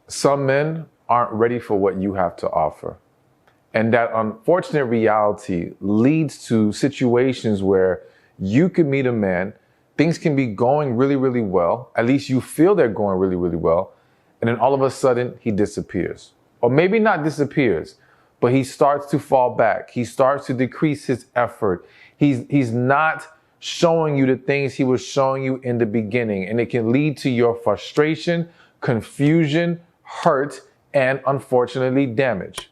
Some men aren't ready for what you have to offer. And that unfortunate reality leads to situations where you could meet a man, things can be going really, really well. At least you feel they're going really, really well. And then all of a sudden he disappears. Or maybe not disappears, but he starts to fall back. He starts to decrease his effort. He's not showing you the things he was showing you in the beginning. And it can lead to your frustration, confusion, hurt, and unfortunately damage.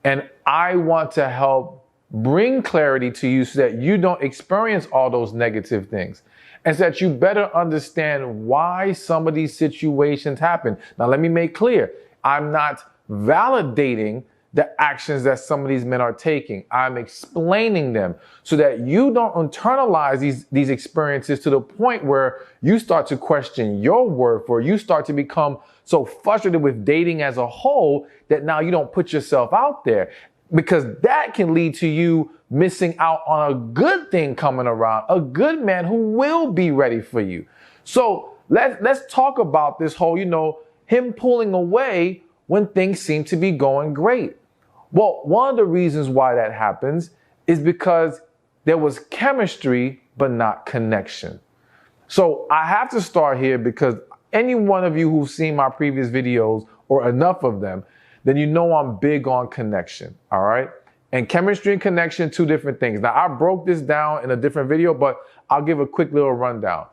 And I want to help bring clarity to you so that you don't experience all those negative things and so that you better understand why some of these situations happen. Now, let me make clear, I'm not validating the actions that some of these men are taking. I'm explaining them so that you don't internalize these experiences to the point where you start to question your worth, or you start to become so frustrated with dating as a whole that now you don't put yourself out there, because that can lead to you missing out on a good thing coming around, a good man who will be ready for you. So let's talk about this whole, him pulling away when things seem to be going great. Well, one of the reasons why that happens is because there was chemistry, but not connection. So I have to start here because any one of you who've seen my previous videos, or enough of them, then you know I'm big on connection, all right? And chemistry and connection, two different things. Now, I broke this down in a different video, but I'll give a quick little rundown.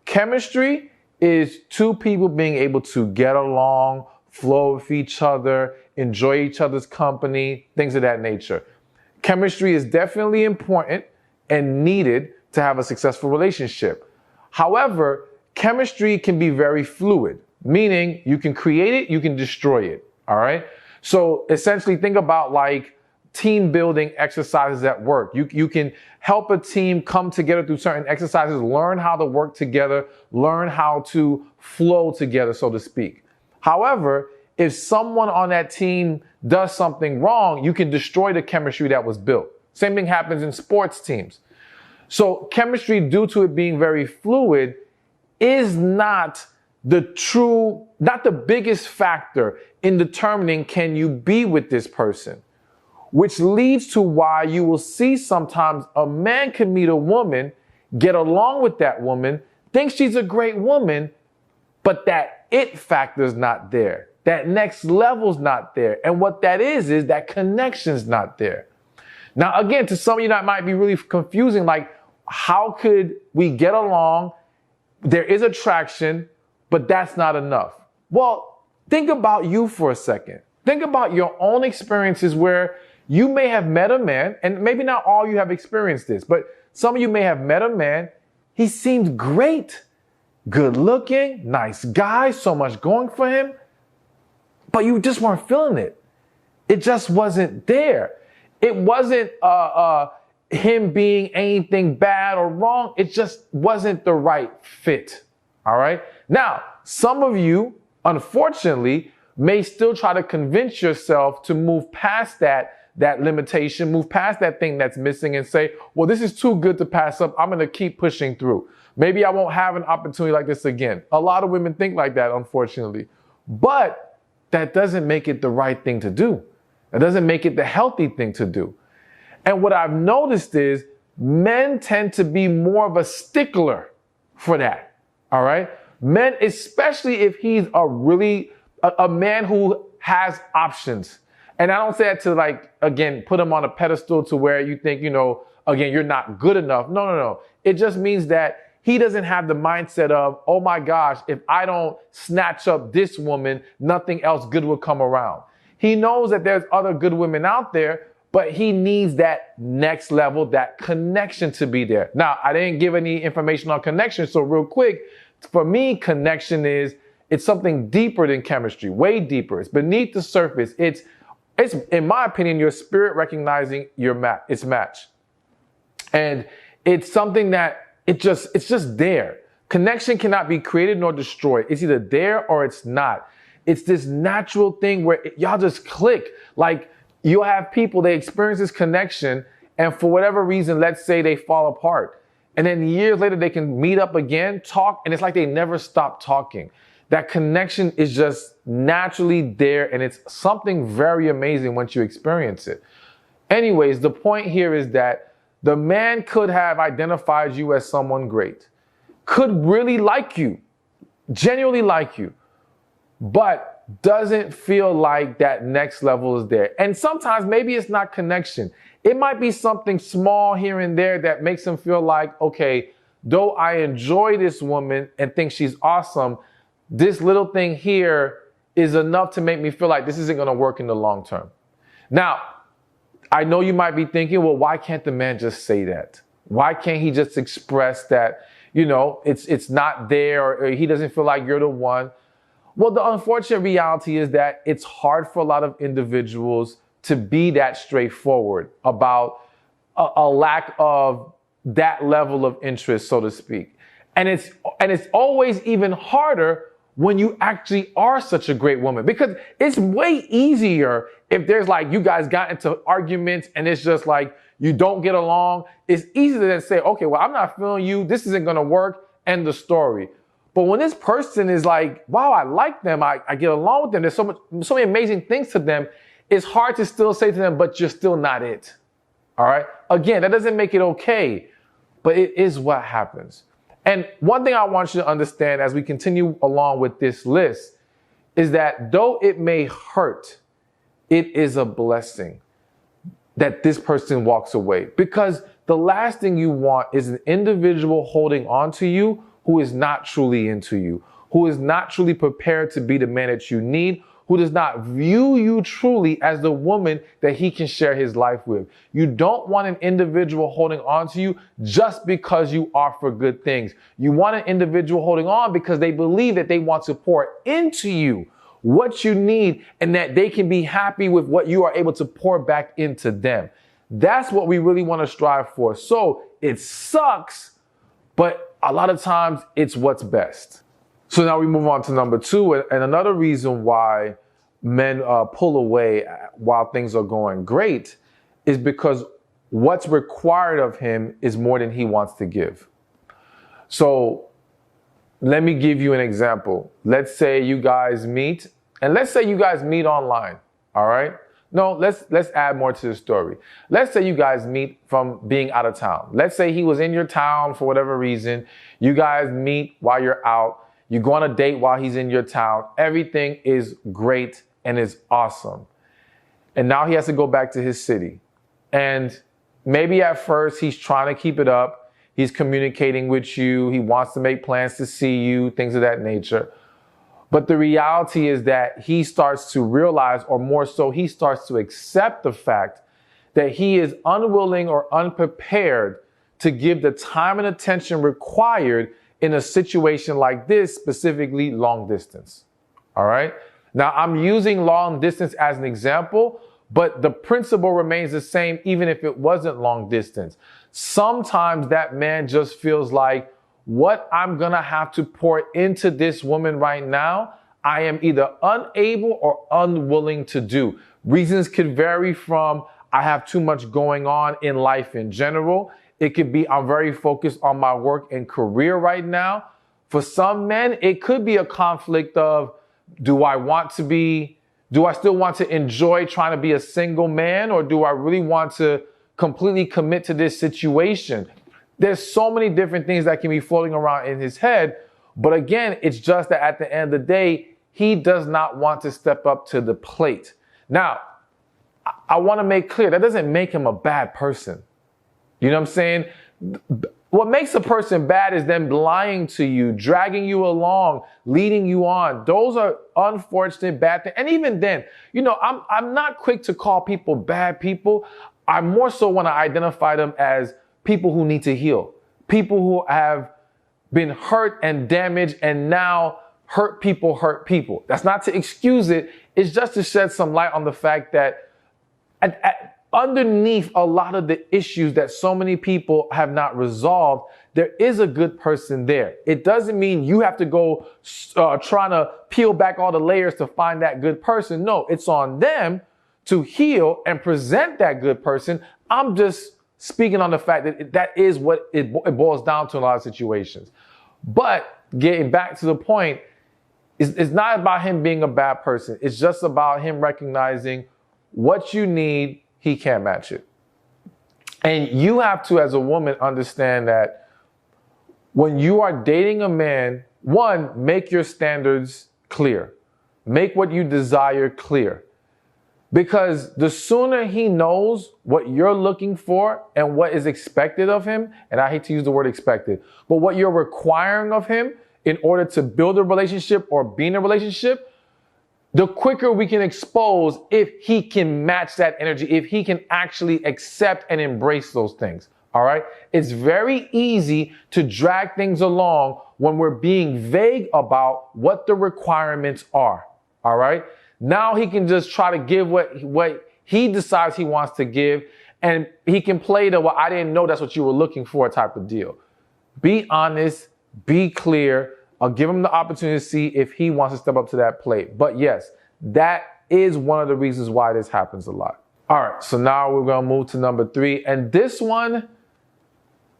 Chemistry is two people being able to get along, flow with each other, enjoy each other's company, things of that nature. Chemistry is definitely important and needed to have a successful relationship. However, chemistry can be very fluid, meaning you can create it, you can destroy it, all right? So essentially think about like team building exercises at work. You can help a team come together through certain exercises, learn how to work together, learn how to flow together, so to speak. However, if someone on that team does something wrong, you can destroy the chemistry that was built. Same thing happens in sports teams. So chemistry, due to it being very fluid, is not the biggest factor in determining can you be with this person, which leads to why you will see sometimes a man can meet a woman, get along with that woman, think she's a great woman, but that it factor is not there. That next level's not there. And what that is that connection's not there. Now, again, to some of you that might be really confusing, like, how could we get along? There is attraction, but that's not enough. Well, think about you for a second. Think about your own experiences where you may have met a man, and maybe not all you have experienced this, but some of you may have met a man. He seemed great, good looking, nice guy, so much going for him, but you just weren't feeling it. It just wasn't there. It wasn't him being anything bad or wrong. It just wasn't the right fit. All right. Now, some of you, unfortunately, may still try to convince yourself to move past that limitation, move past that thing that's missing and say, well, this is too good to pass up. I'm going to keep pushing through. Maybe I won't have an opportunity like this again. A lot of women think like that, unfortunately. But that doesn't make it the right thing to do. It doesn't make it the healthy thing to do. And what I've noticed is men tend to be more of a stickler for that. All right. Men, especially if he's a man who has options. And I don't say that to again, put him on a pedestal to where you think, again, you're not good enough. No. It just means that he doesn't have the mindset of, oh my gosh, if I don't snatch up this woman, nothing else good will come around. He knows that there's other good women out there, but he needs that next level, that connection to be there. Now, I didn't give any information on connection, so real quick, for me, connection it's something deeper than chemistry, way deeper. It's beneath the surface. It's in my opinion, your spirit recognizing its match. And it's something that it's just there. Connection cannot be created nor destroyed. It's either there or it's not. It's this natural thing where y'all just click. Like, you'll have people, they experience this connection, and for whatever reason, let's say they fall apart. And then years later, they can meet up again, talk, and it's like they never stopped talking. that connection is just naturally there, and it's something very amazing once you experience it. Anyways, the point here is that the man could have identified you as someone great, could really like you, genuinely like you, but doesn't feel like that next level is there. And sometimes maybe it's not connection. It might be something small here and there that makes him feel like, okay, though I enjoy this woman and think she's awesome, this little thing here is enough to make me feel like this isn't going to work in the long term. Now, I know you might be thinking, well, why can't the man just say that? Why can't he just express that, it's not there, or he doesn't feel like you're the one? Well, the unfortunate reality is that it's hard for a lot of individuals to be that straightforward about a lack of that level of interest, so to speak. And it's always even harder when you actually are such a great woman, because it's way easier if there's like, you guys got into arguments and it's just like, you don't get along. It's easy to then say, okay, well, I'm not feeling you. This isn't going to work. End the story. But when this person is like, wow, I like them. I get along with them. There's so many amazing things to them. It's hard to still say to them, but you're still not it. All right. Again, that doesn't make it okay, but it is what happens. And one thing I want you to understand as we continue along with this list is that though it may hurt, it is a blessing that this person walks away, because the last thing you want is an individual holding on to you who is not truly into you, who is not truly prepared to be the man that you need, who does not view you truly as the woman that he can share his life with. You don't want an individual holding on to you just because you offer good things. You want an individual holding on because they believe that they want to pour into you what you need, and that they can be happy with what you are able to pour back into them. That's what we really want to strive for. So it sucks, but a lot of times it's what's best. So now we move on to number 2. And another reason why men pull away while things are going great is because what's required of him is more than he wants to give. So let me give you an example. Let's say you guys meet, and let's say you guys meet online. All right. No, let's add more to the story. Let's say you guys meet from being out of town. Let's say he was in your town for whatever reason. You guys meet while you're out. You go on a date while he's in your town. Everything is great and is awesome. And now he has to go back to his city. And maybe at first he's trying to keep it up. He's communicating with you. He wants to make plans to see you, things of that nature. But the reality is that he starts to realize, or more so, he starts to accept the fact that he is unwilling or unprepared to give the time and attention required in a situation like this, specifically long distance. All right. Now, I'm using long distance as an example, but the principle remains the same, even if it wasn't long distance. Sometimes that man just feels like, what I'm going to have to pour into this woman right now, I am either unable or unwilling to do. Reasons could vary from I have too much going on in life in general. It could be I'm very focused on my work and career right now. For some men, it could be a conflict of, do I still want to enjoy trying to be a single man, or do I really want to completely commit to this situation? There's so many different things that can be floating around in his head. But again, it's just that at the end of the day, he does not want to step up to the plate. Now, I want to make clear that doesn't make him a bad person. You know what I'm saying? What makes a person bad is them lying to you, dragging you along, leading you on. Those are unfortunate bad things. And even then, I'm not quick to call people bad people. I more so want to identify them as people who need to heal, people who have been hurt and damaged, and now hurt people hurt people. That's not to excuse it. It's just to shed some light on the fact that underneath a lot of the issues that so many people have not resolved, there is a good person there. It doesn't mean you have to go trying to peel back all the layers to find that good person. No, it's on them to heal and present that good person. I'm just speaking on the fact that that is what it boils down to in a lot of situations. But getting back to the point, It's not about him being a bad person. It's just about him recognizing what you need, he can't match it. And you have to, as a woman, understand that when you are dating a man, one, make your standards clear. Make what you desire clear. Because the sooner he knows what you're looking for and what is expected of him, and I hate to use the word expected, but what you're requiring of him in order to build a relationship or be in a relationship, the quicker we can expose if he can match that energy, if he can actually accept and embrace those things. All right. It's very easy to drag things along when we're being vague about what the requirements are. All right. Now he can just try to give what he decides he wants to give, and he can play the, well, I didn't know that's what you were looking for type of deal. Be honest, be clear. I'll give him the opportunity to see if he wants to step up to that plate. But yes, that is one of the reasons why this happens a lot. All right, so now we're going to move to number 3. And this one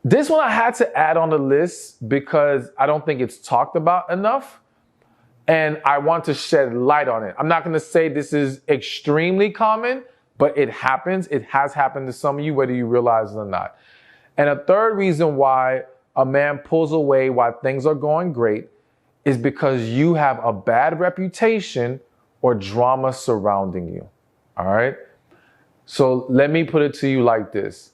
I had to add on the list because I don't think it's talked about enough. And I want to shed light on it. I'm not going to say this is extremely common, but it happens. It has happened to some of you, whether you realize it or not. And a third reason why a man pulls away while things are going great is because you have a bad reputation or drama surrounding you. All right. So let me put it to you like this.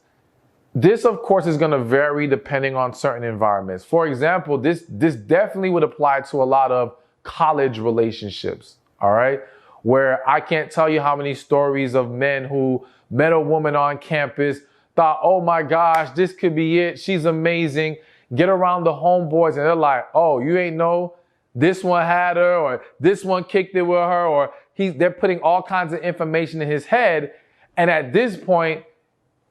This, of course, is going to vary depending on certain environments. For example, this definitely would apply to a lot of college relationships. All right. Where I can't tell you how many stories of men who met a woman on campus, thought, oh my gosh, this could be it. She's amazing. Get around the homeboys and they're like, oh, you ain't know this one had her, or this one kicked it with her, or they're putting all kinds of information in his head. And at this point,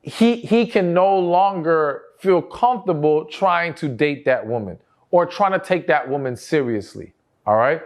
he can no longer feel comfortable trying to date that woman or trying to take that woman seriously. All right.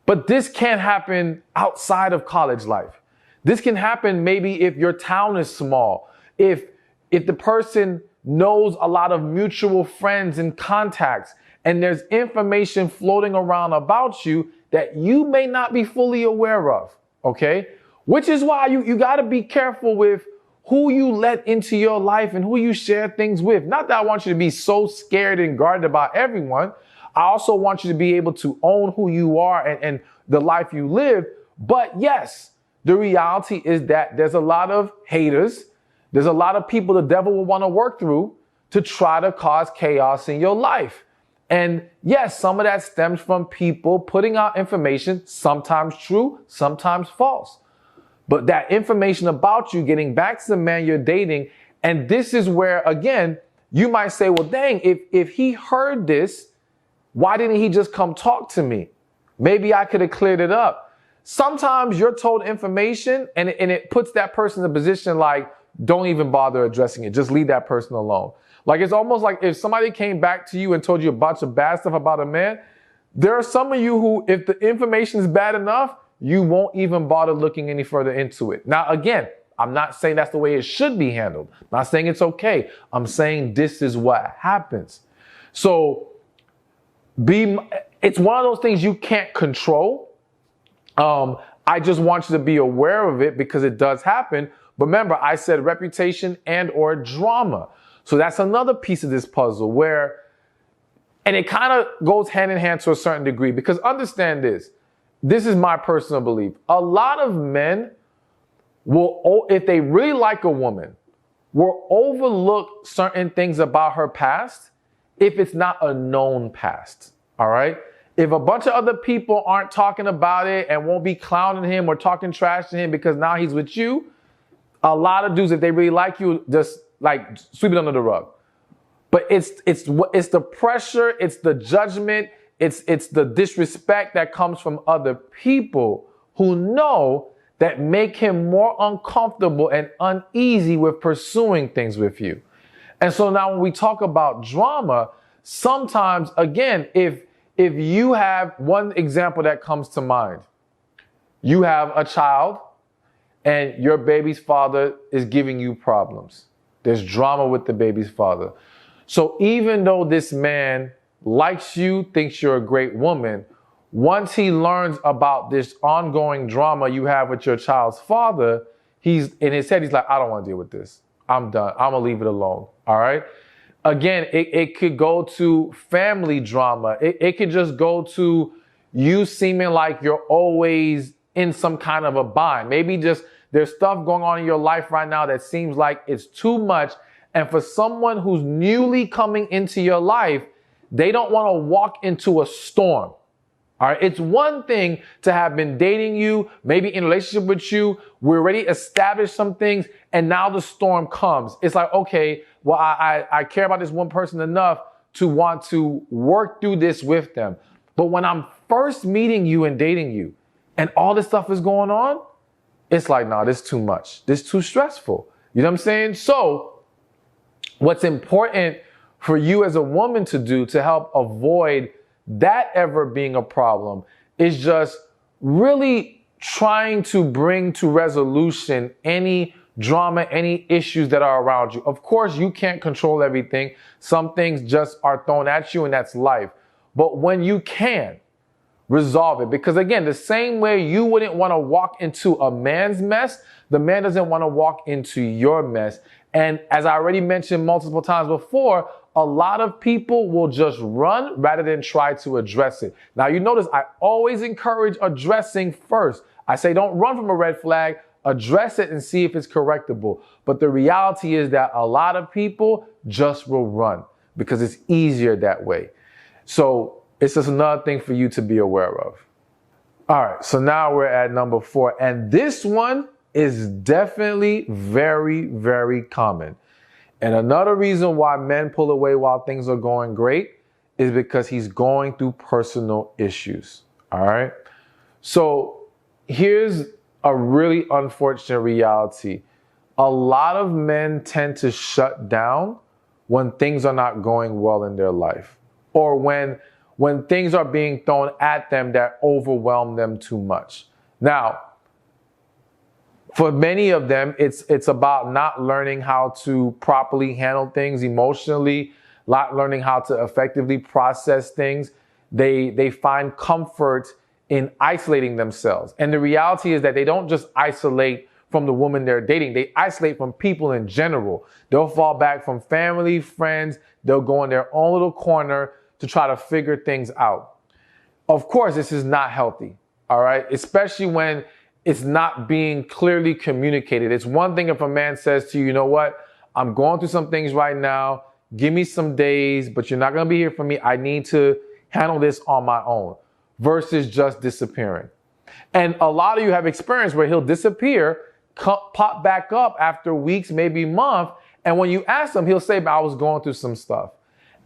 But this can't happen outside of college life. This can happen maybe if your town is small, if the person knows a lot of mutual friends and contacts, and there's information floating around about you that you may not be fully aware of. Okay. Which is why you got to be careful with who you let into your life and who you share things with. Not that I want you to be so scared and guarded about everyone. I also want you to be able to own who you are and the life you live. But yes, the reality is that there's a lot of haters. There's a lot of people the devil will want to work through to try to cause chaos in your life. And yes, some of that stems from people putting out information, sometimes true, sometimes false. But that information about you getting back to the man you're dating. And this is where, again, you might say, well, dang, if he heard this, why didn't he just come talk to me? Maybe I could have cleared it up. Sometimes you're told information and it puts that person in a position like, don't even bother addressing it. Just leave that person alone. Like, it's almost like if somebody came back to you and told you a bunch of bad stuff about a man, there are some of you who, if the information is bad enough, you won't even bother looking any further into it. Now, again, I'm not saying that's the way it should be handled. I'm not saying it's okay. I'm saying this is what happens. So it's one of those things you can't control. I just want you to be aware of it because it does happen. But remember, I said reputation and or drama. So that's another piece of this puzzle and it kind of goes hand in hand to a certain degree, because understand this. This is my personal belief. A lot of men will, if they really like a woman, will overlook certain things about her past if it's not a known past. All right. If a bunch of other people aren't talking about it and won't be clowning him or talking trash to him because now he's with you, a lot of dudes, if they really like you, just like sweep it under the rug. But it's the pressure, it's the judgment, it's the disrespect that comes from other people who know that make him more uncomfortable and uneasy with pursuing things with you. And so now when we talk about drama, sometimes, again, if you have one example that comes to mind, you have a child and your baby's father is giving you problems. There's drama with the baby's father. So even though this man likes you, thinks you're a great woman, once he learns about this ongoing drama you have with your child's father, he's in his head, he's like, I don't want to deal with this. I'm done. I'm going to leave it alone. All right. Again, it could go to family drama. It could just go to you seeming like you're always in some kind of a bind. Maybe just there's stuff going on in your life right now that seems like it's too much. And for someone who's newly coming into your life, they don't want to walk into a storm. All right. It's one thing to have been dating you, maybe in a relationship with you. We already established some things and now the storm comes. It's like, okay, well, I care about this one person enough to want to work through this with them. But when I'm first meeting you and dating you and all this stuff is going on, it's like, nah, this is too much. This is too stressful. You know what I'm saying? So what's important for you as a woman to do to help avoid that ever being a problem is just really trying to bring to resolution any drama, any issues that are around you. Of course, you can't control everything. Some things just are thrown at you and that's life. But when you can, resolve it. Because again, the same way you wouldn't want to walk into a man's mess, the man doesn't want to walk into your mess. And as I already mentioned multiple times before, a lot of people will just run rather than try to address it. Now, you notice I always encourage addressing first. I say don't run from a red flag, address it and see if it's correctable. But the reality is that a lot of people just will run because it's easier that way. So it's just another thing for you to be aware of. All right, so now we're at number 4. And this one is definitely very, very common. And another reason why men pull away while things are going great is because he's going through personal issues. All right. So here's a really unfortunate reality. A lot of men tend to shut down when things are not going well in their life, or when things are being thrown at them that overwhelm them too much. Now, for many of them, it's about not learning how to properly handle things emotionally, not learning how to effectively process things. They find comfort in isolating themselves. And the reality is that they don't just isolate from the woman they're dating. They isolate from people in general. They'll fall back from family, friends. They'll go in their own little corner to try to figure things out. Of course, this is not healthy. All right. Especially when it's not being clearly communicated. It's one thing if a man says to you, you know what, I'm going through some things right now. Give me some days, but you're not going to be here for me. I need to handle this on my own, versus just disappearing. And a lot of you have experience where he'll disappear, pop back up after weeks, maybe month. And when you ask him, he'll say, I was going through some stuff.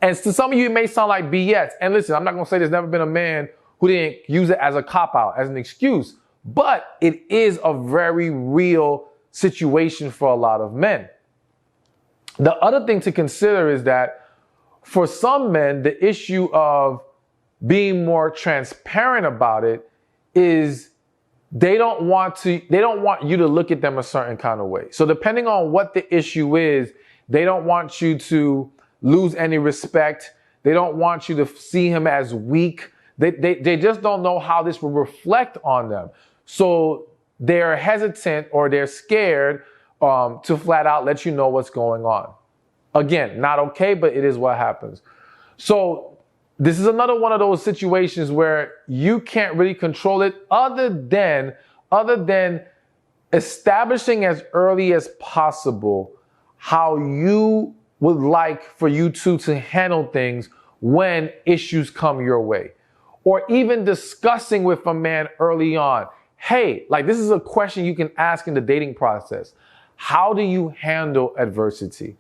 And to some of you, it may sound like BS. And listen, I'm not going to say there's never been a man who didn't use it as a cop-out, as an excuse. But it is a very real situation for a lot of men. The other thing to consider is that for some men, the issue of being more transparent about it is they don't want you to look at them a certain kind of way. So depending on what the issue is, they don't want you to lose any respect. They don't want you to see him as weak. They just don't know how this will reflect on them. So they're hesitant or they're scared to flat out let you know what's going on. Again, not okay, but it is what happens. So this is another one of those situations where you can't really control it other than establishing as early as possible how you would like for you two to handle things when issues come your way. Or even discussing with a man early on, hey, like this is a question you can ask in the dating process. How do you handle adversity?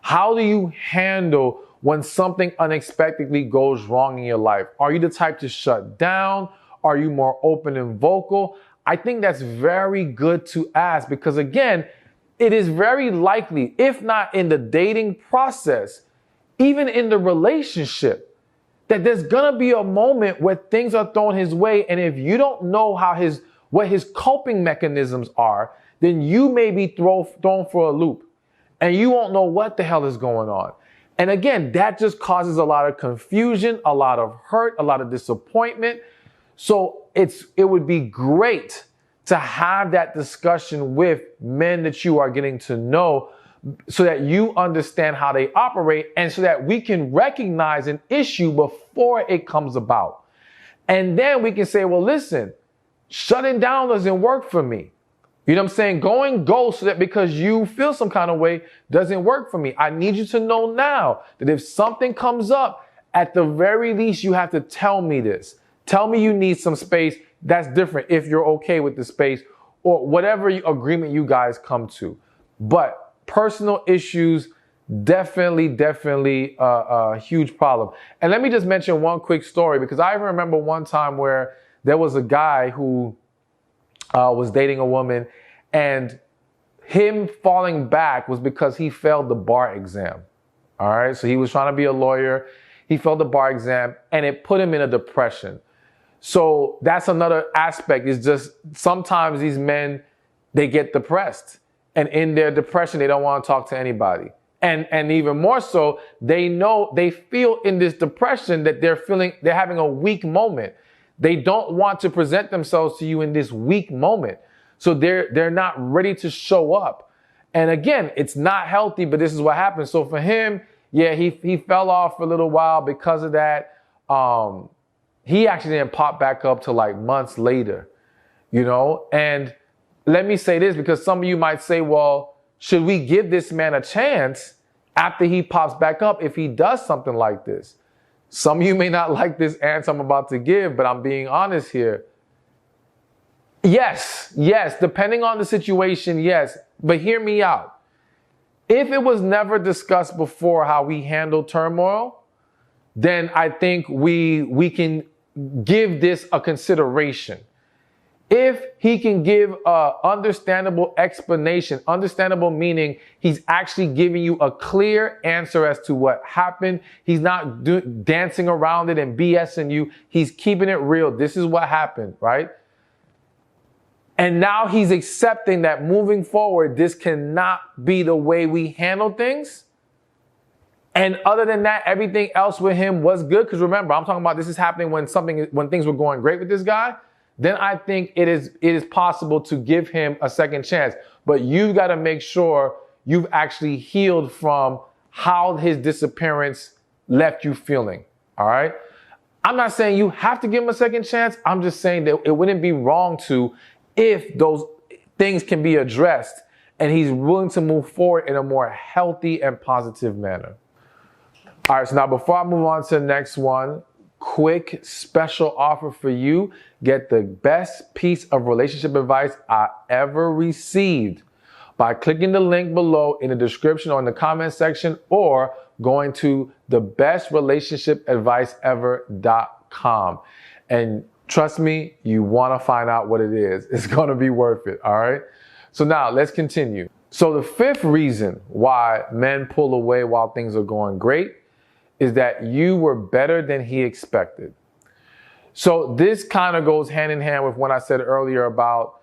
How do you handle when something unexpectedly goes wrong in your life? Are you the type to shut down? Are you more open and vocal? I think that's very good to ask because again, it is very likely, if not in the dating process, even in the relationship, that there's gonna be a moment where things are thrown his way. And if you don't know what his coping mechanisms are, then you may be thrown for a loop and you won't know what the hell is going on. And again, that just causes a lot of confusion, a lot of hurt, a lot of disappointment. So it would be great to have that discussion with men that you are getting to know so that you understand how they operate and so that we can recognize an issue before it comes about. And then we can say, well, listen, shutting down doesn't work for me. You know what I'm saying? Going ghost so that because you feel some kind of way doesn't work for me. I need you to know now that if something comes up, at the very least, you have to tell me this. Tell me you need some space. That's different if you're okay with the space or whatever agreement you guys come to. But personal issues, definitely a huge problem. And let me just mention one quick story because I remember one time where there was a guy who was dating a woman, and him falling back was because he failed the bar exam. All right. So he was trying to be a lawyer. He failed the bar exam and it put him in a depression. So that's another aspect, is just sometimes these men, they get depressed, and in their depression, they don't want to talk to anybody. And even more so, they feel in this depression that they're having a weak moment. They don't want to present themselves to you in this weak moment. So they're not ready to show up. And again, it's not healthy, but this is what happens. So for him, yeah, he fell off for a little while because of that. He actually didn't pop back up till like months later, you know? And let me say this, because some of you might say, well, should we give this man a chance after he pops back up if he does something like this? Some of you may not like this answer I'm about to give, but I'm being honest here. Yes, depending on the situation, yes. But hear me out. If it was never discussed before how we handle turmoil, then I think we can give this a consideration. If he can give a understandable explanation, understandable meaning he's actually giving you a clear answer as to what happened. He's not dancing around it and BSing you. He's keeping it real. This is what happened, right? And now he's accepting that moving forward, this cannot be the way we handle things. And other than that, everything else with him was good. Because remember, I'm talking about this is happening when things were going great with this guy. Then I think it is possible to give him a second chance. But you've got to make sure you've actually healed from how his disappearance left you feeling. All right. I'm not saying you have to give him a second chance. I'm just saying that it wouldn't be wrong to, if those things can be addressed and he's willing to move forward in a more healthy and positive manner. All right. So now before I move on to the next one, quick special offer for you. Get the best piece of relationship advice I ever received by clicking the link below in the description or in the comment section, or going to thebestRelationshipAdviceEver.com. And trust me, you want to find out what it is. It's going to be worth it. All right. So now let's continue. So the fifth reason why men pull away while things are going great is that you were better than he expected. So this kind of goes hand in hand with what I said earlier about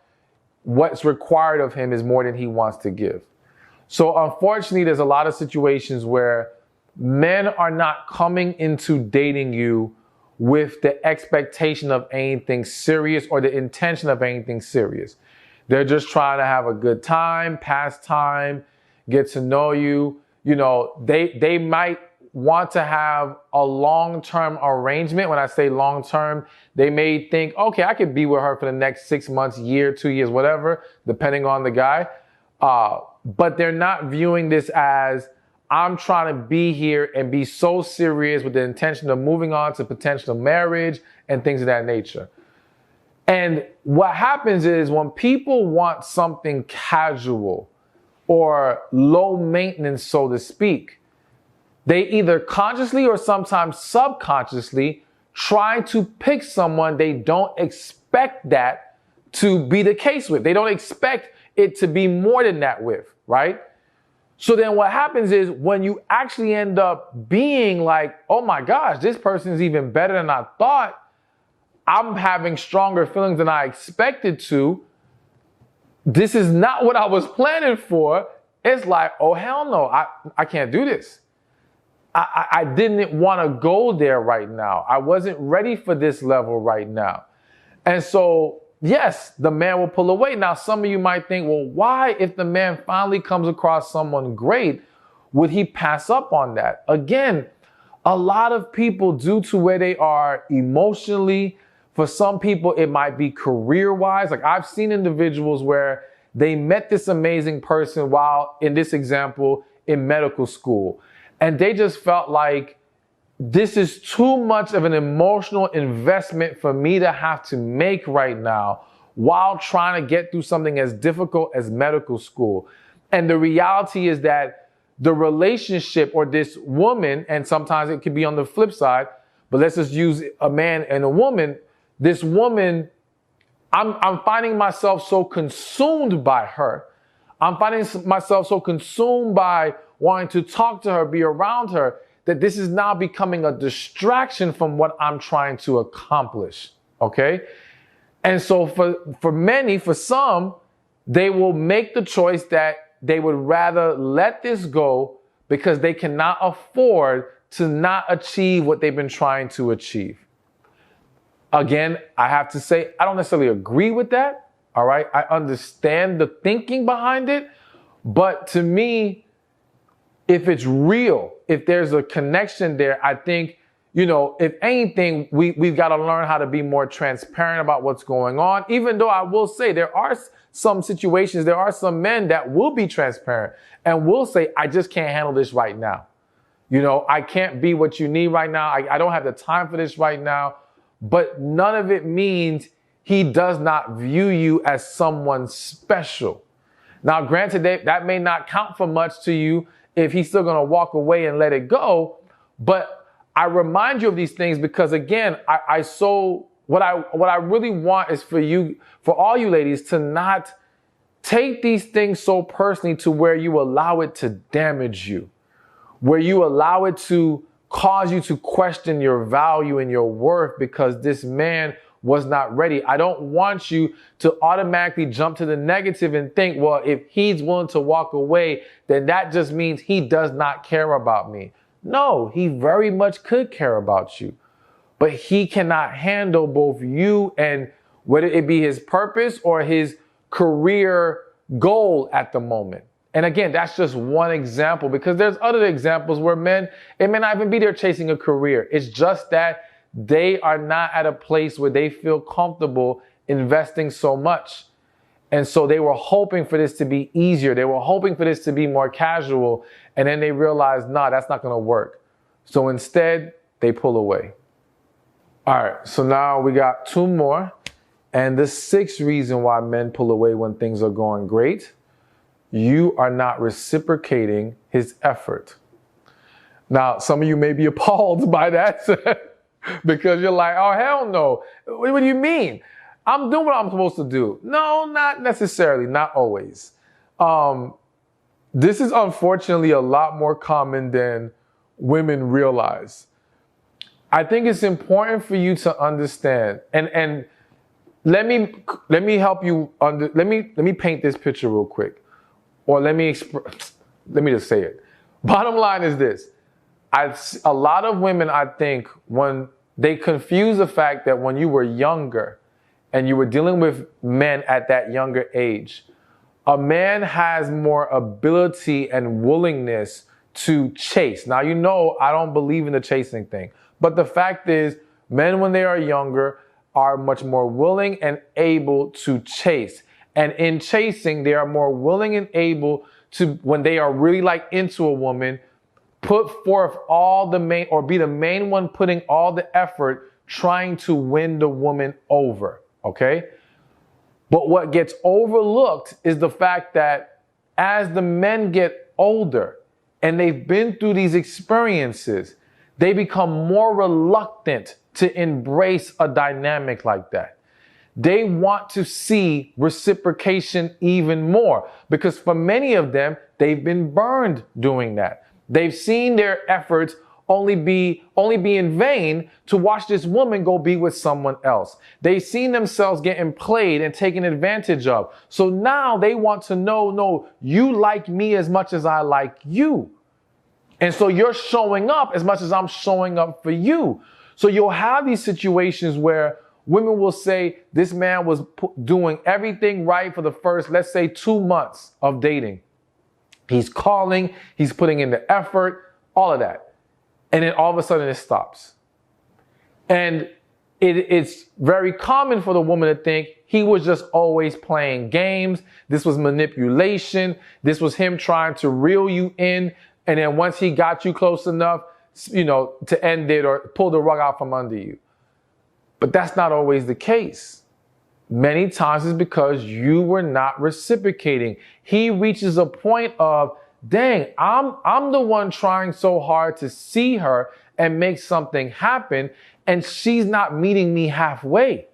what's required of him is more than he wants to give. So unfortunately, there's a lot of situations where men are not coming into dating you with the expectation of anything serious or the intention of anything serious. They're just trying to have a good time, pass time, get to know you. You know, they might want to have a long-term arrangement. When I say long-term, they may think, okay, I could be with her for the next 6 months, year, 2 years, whatever, depending on the guy. But they're not viewing this as, I'm trying to be here and be so serious with the intention of moving on to potential marriage and things of that nature. And what happens is when people want something casual or low maintenance, so to speak, they either consciously or sometimes subconsciously try to pick someone they don't expect that to be the case with. They don't expect it to be more than that with, right? So then what happens is when you actually end up being like, oh my gosh, this person is even better than I thought. I'm having stronger feelings than I expected to. This is not what I was planning for. It's like, oh, hell no, I can't do this. I didn't want to go there right now. I wasn't ready for this level right now. And so, yes, the man will pull away. Now, some of you might think, well, why, if the man finally comes across someone great, would he pass up on that? Again, a lot of people, due to where they are emotionally, for some people, it might be career-wise. Like, I've seen individuals where they met this amazing person while, in this example, in medical school. And they just felt like, this is too much of an emotional investment for me to have to make right now while trying to get through something as difficult as medical school. And the reality is that the relationship, or this woman, and sometimes it could be on the flip side, but let's just use a man and a woman. This woman, I'm finding myself so consumed by her. I'm finding myself so consumed by wanting to talk to her, be around her, that this is now becoming a distraction from what I'm trying to accomplish, okay? And so for many, for some, they will make the choice that they would rather let this go because they cannot afford to not achieve what they've been trying to achieve. Again, I have to say, I don't necessarily agree with that, all right? I understand the thinking behind it, but to me, if it's real, if there's a connection there, I think, if anything, we've got to learn how to be more transparent about what's going on. Even though I will say there are some situations, there are some men that will be transparent and will say, I just can't handle this right now. I can't be what you need right now. I don't have the time for this right now. But none of it means he does not view you as someone special. Now, granted, that may not count for much to you if he's still going to walk away and let it go. But I remind you of these things because, again, what I really want is for all you ladies, to not take these things so personally to where you allow it to damage you, where you allow it to cause you to question your value and your worth because this man was not ready. I don't want you to automatically jump to the negative and think, well, if he's willing to walk away, then that just means he does not care about me. No, he very much could care about you, but he cannot handle both you and whether it be his purpose or his career goal at the moment. And again, that's just one example because there's other examples where men, it may not even be there chasing a career. It's just that they are not at a place where they feel comfortable investing so much. And so they were hoping for this to be easier. They were hoping for this to be more casual. And then they realized, nah, that's not going to work. So instead, they pull away. All right. So now we got two more. And the sixth reason why men pull away when things are going great: you are not reciprocating his effort. Now, some of you may be appalled by that because you're like, oh, hell no. What do you mean? I'm doing what I'm supposed to do. No, not necessarily, not always. This is unfortunately a lot more common than women realize. I think it's important for you to understand, and let me help you let me paint this picture real quick. Or let me just say it. Bottom line is this. A lot of women, I think, when they confuse the fact that when you were younger and you were dealing with men at that younger age, a man has more ability and willingness to chase. Now, I don't believe in the chasing thing. But the fact is, men when they are younger are much more willing and able to chase. And in chasing, they are more willing and able to, when they are really into a woman, put forth be the main one putting all the effort trying to win the woman over, okay? But what gets overlooked is the fact that as the men get older and they've been through these experiences, they become more reluctant to embrace a dynamic like that. They want to see reciprocation even more because for many of them, they've been burned doing that. They've seen their efforts only be in vain to watch this woman go be with someone else. They've seen themselves getting played and taken advantage of. So now they want to know, no, you like me as much as I like you. And so you're showing up as much as I'm showing up for you. So you'll have these situations where women will say this man was doing everything right for the first, let's say, 2 months of dating. He's calling, he's putting in the effort, all of that. And then all of a sudden it stops. And it's very common for the woman to think he was just always playing games. This was manipulation. This was him trying to reel you in. And then once he got you close enough, to end it or pull the rug out from under you. But that's not always the case. Many times it's because you were not reciprocating. He reaches a point of, dang, I'm the one trying so hard to see her and make something happen, and she's not meeting me halfway.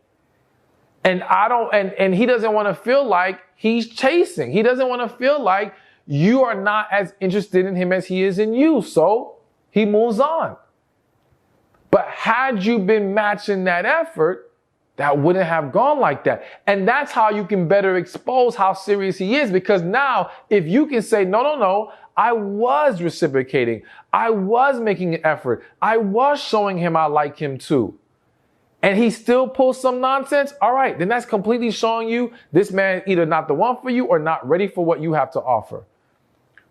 And and he doesn't want to feel like he's chasing. He doesn't want to feel like you are not as interested in him as he is in you. So he moves on. But had you been matching that effort, that wouldn't have gone like that. And that's how you can better expose how serious he is. Because now, if you can say, no, I was reciprocating. I was making an effort. I was showing him I like him too. And he still pulls some nonsense. All right, then that's completely showing you this man is either not the one for you or not ready for what you have to offer.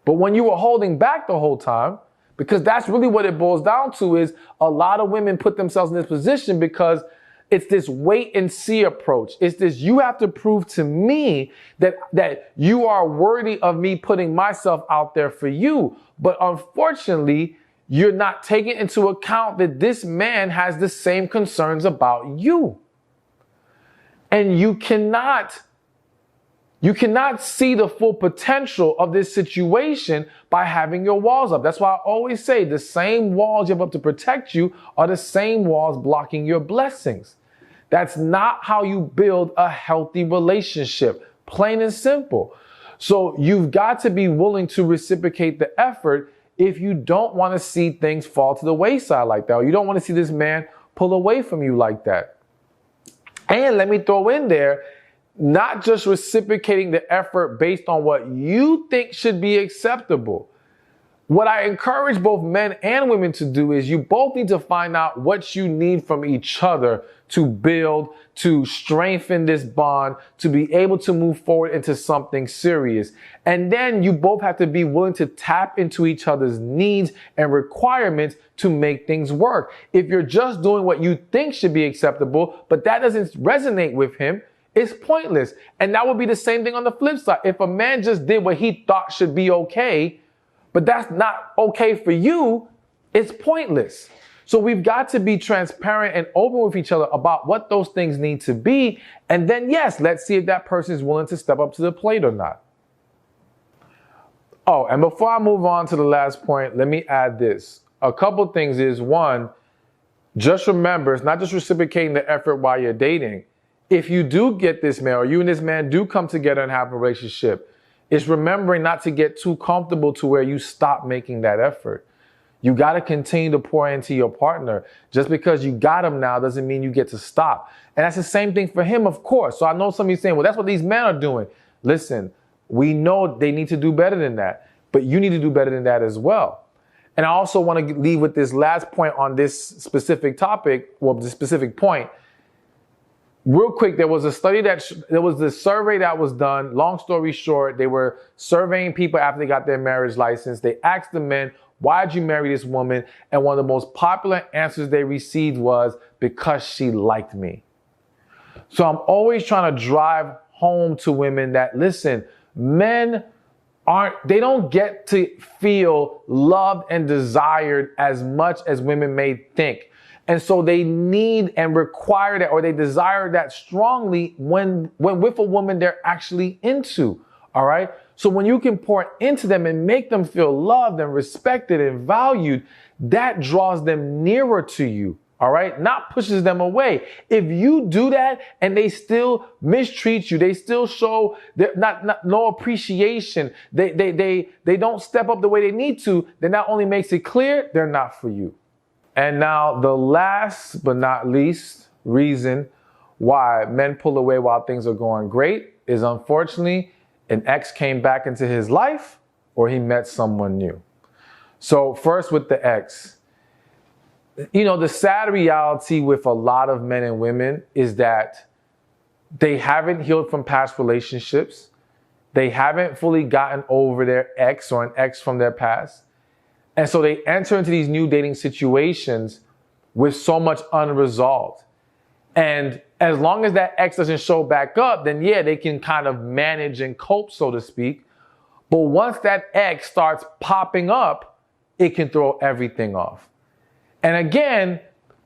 But when you were holding back the whole time, because that's really what it boils down to, is a lot of women put themselves in this position because it's this wait and see approach. It's this, you have to prove to me that you are worthy of me putting myself out there for you. But unfortunately, you're not taking into account that this man has the same concerns about you. And you cannot see the full potential of this situation by having your walls up. That's why I always say the same walls you have up to protect you are the same walls blocking your blessings. That's not how you build a healthy relationship, plain and simple. So you've got to be willing to reciprocate the effort if you don't want to see things fall to the wayside like that, or you don't want to see this man pull away from you like that. And let me throw in there, not just reciprocating the effort based on what you think should be acceptable. What I encourage both men and women to do is you both need to find out what you need from each other to build, to strengthen this bond, to be able to move forward into something serious. And then you both have to be willing to tap into each other's needs and requirements to make things work. If you're just doing what you think should be acceptable, but that doesn't resonate with him, it's pointless. And that would be the same thing on the flip side. If a man just did what he thought should be okay, but that's not okay for you, it's pointless. So we've got to be transparent and open with each other about what those things need to be. And then, yes, let's see if that person is willing to step up to the plate or not. Oh, and before I move on to the last point, let me add this. A couple things is, one, just remember, it's not just reciprocating the effort while you're dating. If you do get this man, or you and this man do come together and have a relationship, it's remembering not to get too comfortable to where you stop making that effort. You got to continue to pour into your partner. Just because you got him now doesn't mean you get to stop. And that's the same thing for him, of course. So I know some of you saying, well, that's what these men are doing. Listen, we know they need to do better than that, but you need to do better than that as well. And I also want to leave with this last point on this specific topic, well, this specific point. Real quick, there was a study there was this survey that was done. Long story short, they were surveying people after they got their marriage license. They asked the men, why'd you marry this woman? And one of the most popular answers they received was, because she liked me. So I'm always trying to drive home to women that, listen, men they don't get to feel loved and desired as much as women may think. And so they need and require that, or they desire that strongly when with a woman they're actually into. All right. So when you can pour into them and make them feel loved and respected and valued, that draws them nearer to you. All right. Not pushes them away. If you do that and they still mistreat you, they still show no appreciation. They don't step up the way they need to. Then that only makes it clear they're not for you. And now the last but not least reason why men pull away while things are going great is, unfortunately, an ex came back into his life or he met someone new. So first with the ex, You know, the sad reality with a lot of men and women is that they haven't healed from past relationships. They haven't fully gotten over their ex or an ex from their past. And so they enter into these new dating situations with so much unresolved. And as long as that ex doesn't show back up, then yeah, they can kind of manage and cope, so to speak. But once that ex starts popping up, it can throw everything off. And again,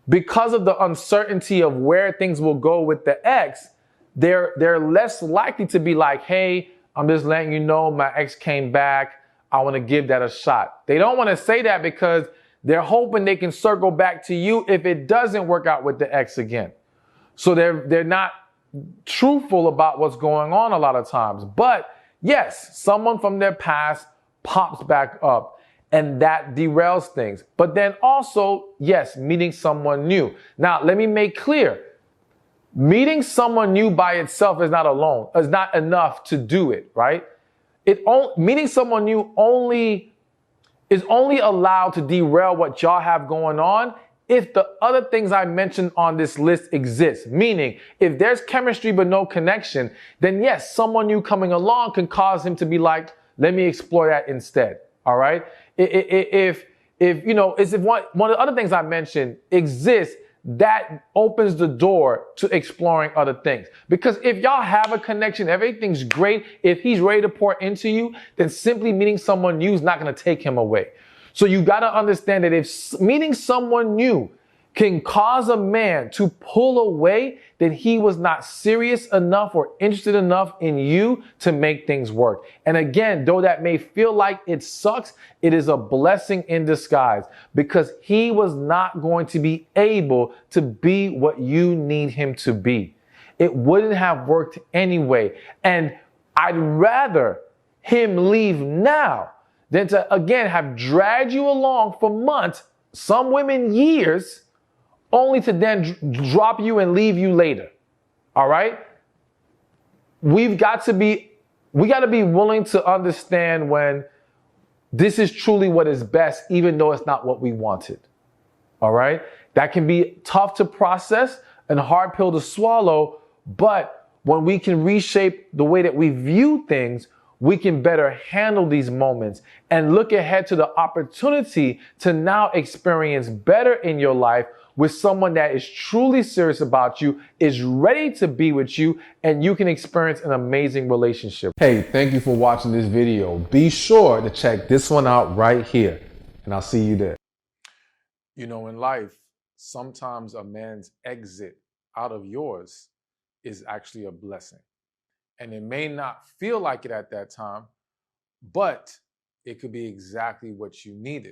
because of the uncertainty of where things will go with the ex, they're less likely to be like, hey, I'm just letting you know my ex came back. I want to give that a shot. They don't want to say that because they're hoping they can circle back to you if it doesn't work out with the ex again. So they're not truthful about what's going on a lot of times. But yes, someone from their past pops back up and that derails things. But then also, yes, meeting someone new. Now, let me make clear. Meeting someone new by itself is not enough to do it, right? Meeting someone new is only allowed to derail what y'all have going on if the other things I mentioned on this list exist. Meaning, if there's chemistry but no connection, then yes, someone new coming along can cause him to be like, let me explore that instead. All right? If one of the other things I mentioned exists, that opens the door to exploring other things. Because if y'all have a connection, everything's great. If he's ready to pour into you, then simply meeting someone new is not going to take him away. So you got to understand that if meeting someone new can cause a man to pull away, then he was not serious enough or interested enough in you to make things work. And again, though that may feel like it sucks, it is a blessing in disguise because he was not going to be able to be what you need him to be. It wouldn't have worked anyway. And I'd rather him leave now than to, again, have dragged you along for months, some women years, only to then drop you and leave you later. All right? We got to be willing to understand when this is truly what is best, even though it's not what we wanted. All right? That can be tough to process and a hard pill to swallow, but when we can reshape the way that we view things, we can better handle these moments and look ahead to the opportunity to now experience better in your life with someone that is truly serious about you, is ready to be with you, and you can experience an amazing relationship. Hey, thank you for watching this video. Be sure to check this one out right here, and I'll see you there. You know, in life, sometimes a man's exit out of yours is actually a blessing. And it may not feel like it at that time, but it could be exactly what you needed.